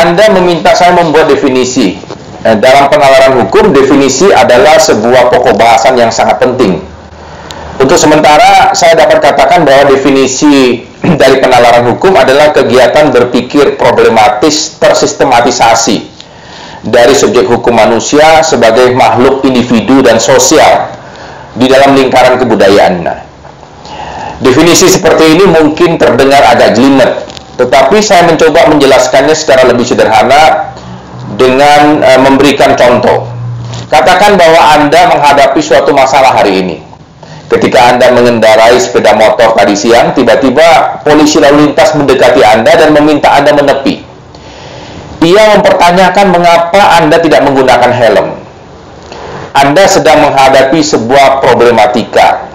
Anda meminta saya membuat definisi. Dalam penalaran hukum, definisi adalah sebuah pokok bahasan yang sangat penting. Untuk sementara, saya dapat katakan bahwa definisi dari penalaran hukum adalah kegiatan berpikir problematis tersistematisasi dari subjek hukum manusia sebagai makhluk individu dan sosial di dalam lingkaran kebudayaan. Definisi seperti ini mungkin terdengar agak jelimet, tetapi saya mencoba menjelaskannya secara lebih sederhana dengan memberikan contoh. Katakan bahwa Anda menghadapi suatu masalah hari ini. Ketika Anda mengendarai sepeda motor tadi siang, tiba-tiba polisi lalu lintas mendekati Anda dan meminta Anda menepi. Ia mempertanyakan mengapa Anda tidak menggunakan helm. Anda sedang menghadapi sebuah problematika.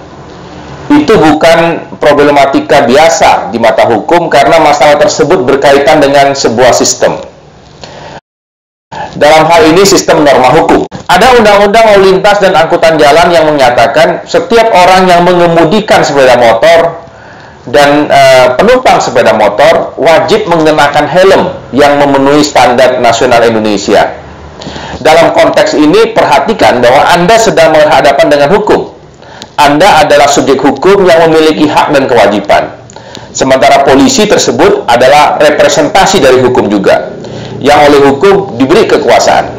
Itu bukan problematika biasa di mata hukum karena masalah tersebut berkaitan dengan sebuah sistem. Dalam hal ini sistem norma hukum. Ada undang-undang lalu lintas dan angkutan jalan yang menyatakan setiap orang yang mengemudikan sepeda motor dan penumpang sepeda motor wajib mengenakan helm yang memenuhi standar nasional Indonesia. Dalam konteks ini, perhatikan bahwa Anda sedang berhadapan dengan hukum. Anda adalah subjek hukum yang memiliki hak dan kewajiban. Sementara polisi tersebut adalah representasi dari hukum juga, yang oleh hukum diberi kekuasaan.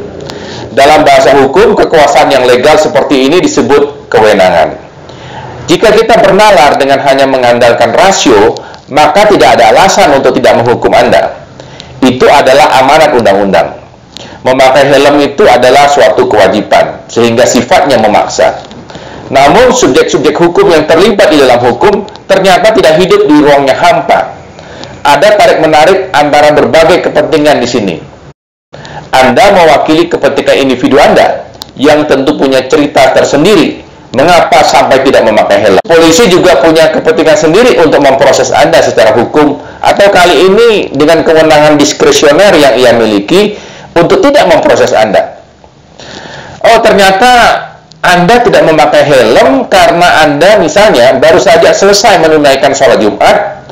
Dalam bahasa hukum, kekuasaan yang legal seperti ini disebut kewenangan. Jika kita bernalar dengan hanya mengandalkan rasio, maka tidak ada alasan untuk tidak menghukum Anda. Itu adalah amanat undang-undang. Memakai helm itu adalah suatu kewajiban, sehingga sifatnya memaksa. Namun, subjek-subjek hukum yang terlibat di dalam hukum ternyata tidak hidup di ruangnya hampa. Ada tarik-menarik antara berbagai kepentingan di sini. Anda mewakili kepentingan individu Anda, yang tentu punya cerita tersendiri mengapa sampai tidak memakai helm. Polisi juga punya kepentingan sendiri untuk memproses Anda secara hukum, atau kali ini dengan kewenangan diskresioner yang ia miliki untuk tidak memproses Anda. Oh, ternyata Anda tidak memakai helm karena Anda misalnya baru saja selesai menunaikan sholat Jumat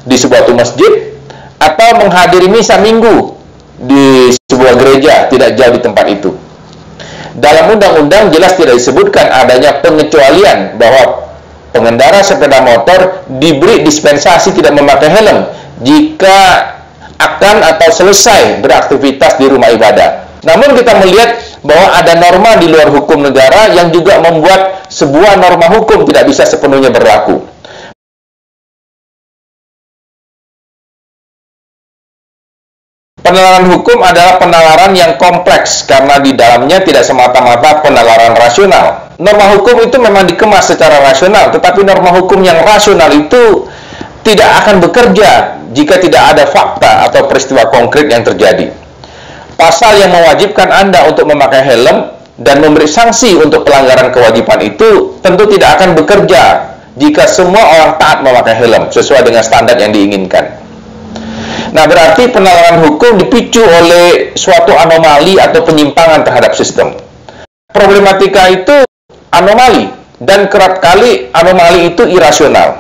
di sebuah masjid atau menghadiri misa minggu di sebuah gereja tidak jauh di tempat itu. Dalam undang-undang jelas tidak disebutkan adanya pengecualian bahwa pengendara sepeda motor diberi dispensasi tidak memakai helm jika akan atau selesai beraktivitas di rumah ibadah. Namun kita melihat bahwa ada norma di luar hukum negara yang juga membuat sebuah norma hukum tidak bisa sepenuhnya berlaku. Penalaran hukum adalah penalaran yang kompleks karena di dalamnya tidak semata-mata penalaran rasional. Norma hukum itu memang dikemas secara rasional, tetapi norma hukum yang rasional itu tidak akan bekerja jika tidak ada fakta atau peristiwa konkret yang terjadi. Pasal yang mewajibkan Anda untuk memakai helm dan memberi sanksi untuk pelanggaran kewajiban itu tentu tidak akan bekerja jika semua orang taat memakai helm sesuai dengan standar yang diinginkan. Nah, berarti penalaran hukum dipicu oleh suatu anomali atau penyimpangan terhadap sistem. Problematika itu anomali, dan kerap kali anomali itu irasional.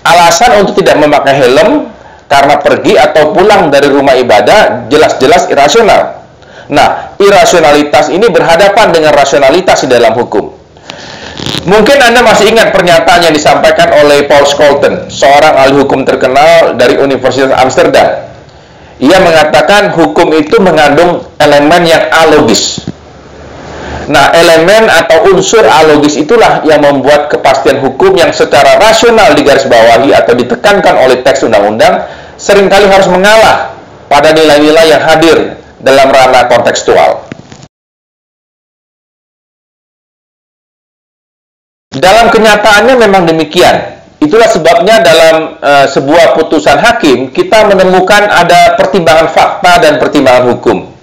Alasan untuk tidak memakai helm karena pergi atau pulang dari rumah ibadah jelas-jelas irasional. Nah, irasionalitas ini berhadapan dengan rasionalitas di dalam hukum. Mungkin Anda masih ingat pernyataan yang disampaikan oleh Paul Scholten, seorang ahli hukum terkenal dari Universitas Amsterdam. Ia mengatakan hukum itu mengandung elemen yang alogis. Nah, elemen atau unsur alogis itulah yang membuat kepastian hukum yang secara rasional digarisbawahi atau ditekankan oleh teks undang-undang seringkali harus mengalah pada nilai-nilai yang hadir dalam ranah kontekstual. Dalam kenyataannya memang demikian. Itulah sebabnya dalam sebuah putusan hakim kita menemukan ada pertimbangan fakta dan pertimbangan hukum.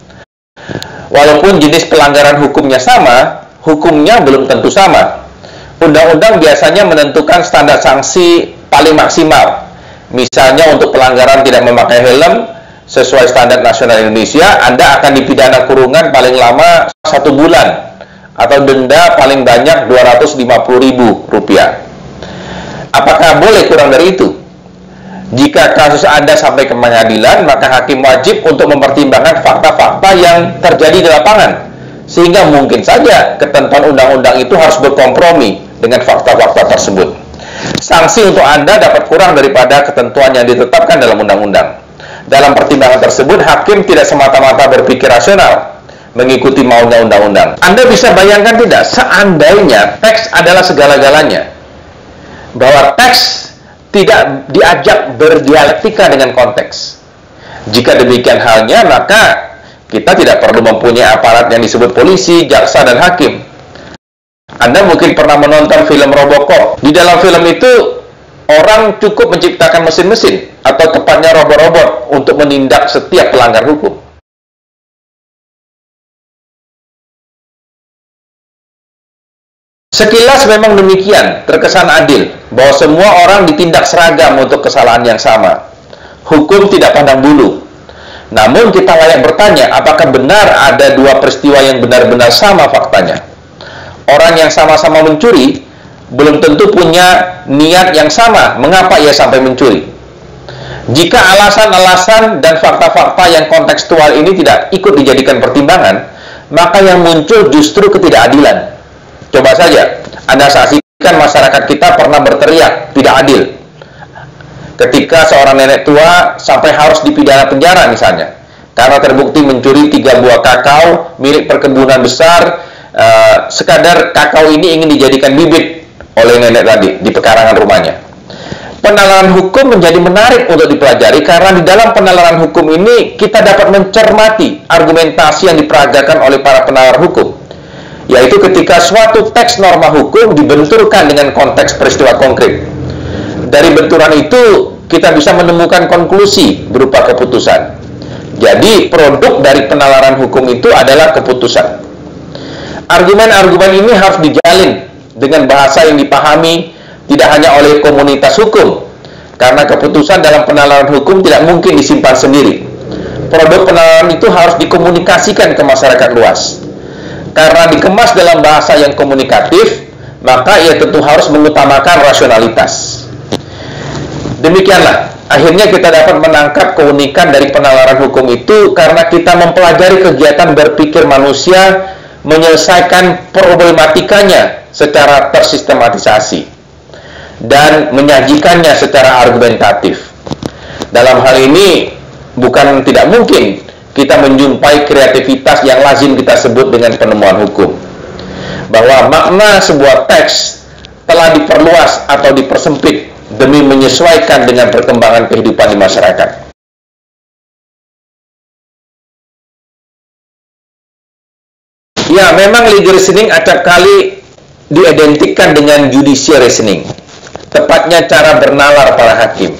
Walaupun jenis pelanggaran hukumnya sama, hukumnya belum tentu sama. Undang-undang biasanya menentukan standar sanksi paling maksimal. Misalnya untuk pelanggaran tidak memakai helm sesuai standar nasional Indonesia, Anda akan dipidana kurungan paling lama 1 bulan atau denda paling banyak Rp250.000. Apakah boleh kurang dari itu? Jika kasus Anda sampai ke pengadilan, maka hakim wajib untuk mempertimbangkan fakta-fakta yang terjadi di lapangan. Sehingga mungkin saja ketentuan undang-undang itu harus berkompromi dengan fakta-fakta tersebut. Sanksi untuk Anda dapat kurang daripada ketentuan yang ditetapkan dalam undang-undang. Dalam pertimbangan tersebut, hakim tidak semata-mata berpikir rasional, mengikuti maunya undang-undang. Anda bisa bayangkan tidak, seandainya teks adalah segala-galanya, bahwa teks tidak diajak berdialektika dengan konteks. Jika demikian halnya, maka kita tidak perlu mempunyai aparat yang disebut polisi, jaksa, dan hakim. Anda mungkin pernah menonton film Robocop. Di dalam film itu, orang cukup menciptakan mesin-mesin, atau tepatnya robot-robot, untuk menindak setiap pelanggar hukum. Sekilas memang demikian, terkesan adil, bahwa semua orang ditindak seragam untuk kesalahan yang sama. Hukum tidak pandang bulu. Namun kita layak bertanya, apakah benar ada dua peristiwa yang benar-benar sama faktanya? Orang yang sama-sama mencuri, belum tentu punya niat yang sama, mengapa ia sampai mencuri. Jika alasan-alasan dan fakta-fakta yang kontekstual ini tidak ikut dijadikan pertimbangan, maka yang muncul justru ketidakadilan. Coba saja, Anda saksikan masyarakat kita pernah berteriak, tidak adil. Ketika seorang nenek tua sampai harus dipidana penjara misalnya, karena terbukti mencuri 3 buah kakao milik perkebunan besar, sekadar kakao ini ingin dijadikan bibit oleh nenek tadi di pekarangan rumahnya. Penalaran hukum menjadi menarik untuk dipelajari karena di dalam penalaran hukum ini kita dapat mencermati argumentasi yang diperagakan oleh para penalaran hukum. Yaitu ketika suatu teks norma hukum dibenturkan dengan konteks peristiwa konkret. Dari benturan itu, kita bisa menemukan konklusi berupa keputusan. Jadi, produk dari penalaran hukum itu adalah keputusan. Argumen-argumen ini harus dijalin dengan bahasa yang dipahami tidak hanya oleh komunitas hukum, karena keputusan dalam penalaran hukum tidak mungkin disimpan sendiri. Produk penalaran itu harus dikomunikasikan ke masyarakat luas. Karena dikemas dalam bahasa yang komunikatif, maka ia tentu harus mengutamakan rasionalitas. Demikianlah, akhirnya kita dapat menangkap keunikan dari penalaran hukum itu karena kita mempelajari kegiatan berpikir manusia menyelesaikan problematikanya secara tersistematisasi dan menyajikannya secara argumentatif. Dalam hal ini, bukan tidak mungkin kita menjumpai kreativitas yang lazim kita sebut dengan penemuan hukum. Bahwa makna sebuah teks telah diperluas atau dipersempit demi menyesuaikan dengan perkembangan kehidupan di masyarakat. Ya, memang legal reasoning acap kali diidentikan dengan judicial reasoning. Tepatnya cara bernalar para hakim.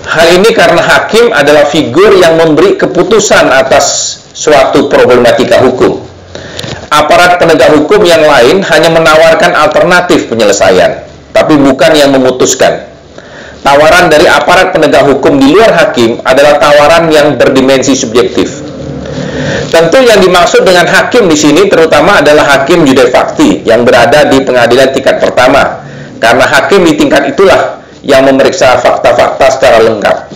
Hal ini karena hakim adalah figur yang memberi keputusan atas suatu problematika hukum. Aparat penegak hukum yang lain hanya menawarkan alternatif penyelesaian, tapi bukan yang memutuskan. Tawaran dari aparat penegak hukum di luar hakim adalah tawaran yang berdimensi subjektif. Tentu yang dimaksud dengan hakim di sini terutama adalah hakim judek fakti yang berada di pengadilan tingkat pertama, karena hakim di tingkat itulah yang memeriksa fakta-fakta secara lengkap.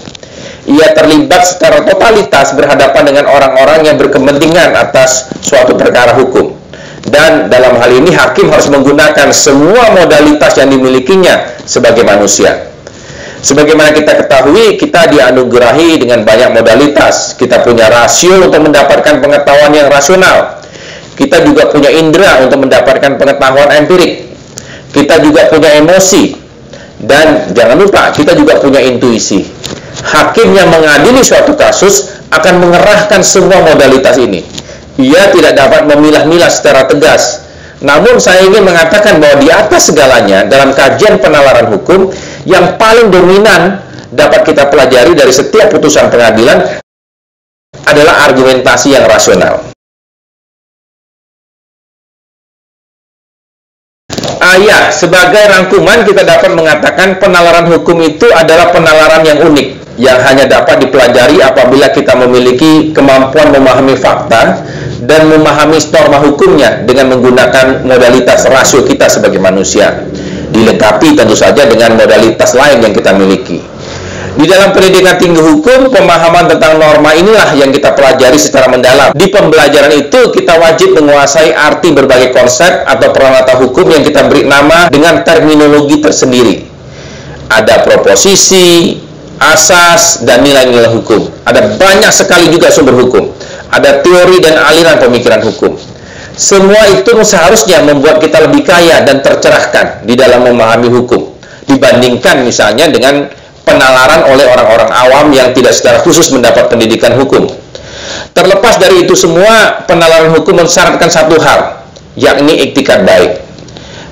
Ia terlibat secara totalitas berhadapan dengan orang-orang yang berkepentingan atas suatu perkara hukum. Dan dalam hal ini hakim harus menggunakan semua modalitas yang dimilikinya sebagai manusia. Sebagaimana kita ketahui, kita dianugerahi dengan banyak modalitas. Kita punya rasio untuk mendapatkan pengetahuan yang rasional. Kita juga punya indera untuk mendapatkan pengetahuan empirik. Kita juga punya emosi. Dan jangan lupa, kita juga punya intuisi. Hakim yang mengadili suatu kasus akan mengerahkan semua modalitas ini. Ia tidak dapat memilah-milah secara tegas. Namun saya ingin mengatakan bahwa di atas segalanya, dalam kajian penalaran hukum, yang paling dominan dapat kita pelajari dari setiap putusan pengadilan adalah argumentasi yang rasional. Ya, sebagai rangkuman kita dapat mengatakan penalaran hukum itu adalah penalaran yang unik, yang hanya dapat dipelajari apabila kita memiliki kemampuan memahami fakta dan memahami norma hukumnya dengan menggunakan modalitas rasio kita sebagai manusia, dilengkapi tentu saja dengan modalitas lain yang kita miliki. Di dalam pendidikan tinggi hukum, pemahaman tentang norma inilah yang kita pelajari secara mendalam. Di pembelajaran itu, kita wajib menguasai arti berbagai konsep atau peralatan hukum yang kita beri nama dengan terminologi tersendiri. Ada proposisi, asas, dan nilai-nilai hukum. Ada banyak sekali juga sumber hukum. Ada teori dan aliran pemikiran hukum. Semua itu seharusnya membuat kita lebih kaya dan tercerahkan di dalam memahami hukum, dibandingkan misalnya dengan penalaran oleh orang-orang awam yang tidak secara khusus mendapat pendidikan hukum. Terlepas dari itu semua, penalaran hukum mensyaratkan satu hal, yakni etikat baik.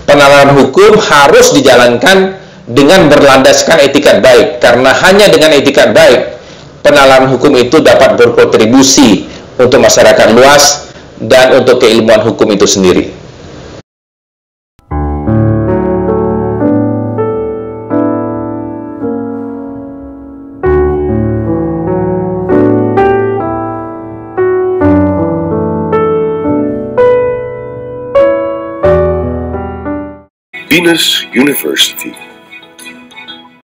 Penalaran hukum harus dijalankan dengan berlandaskan etikat baik, karena hanya dengan etikat baik, penalaran hukum itu dapat berkontribusi untuk masyarakat luas dan untuk keilmuan hukum itu sendiri. Venus University.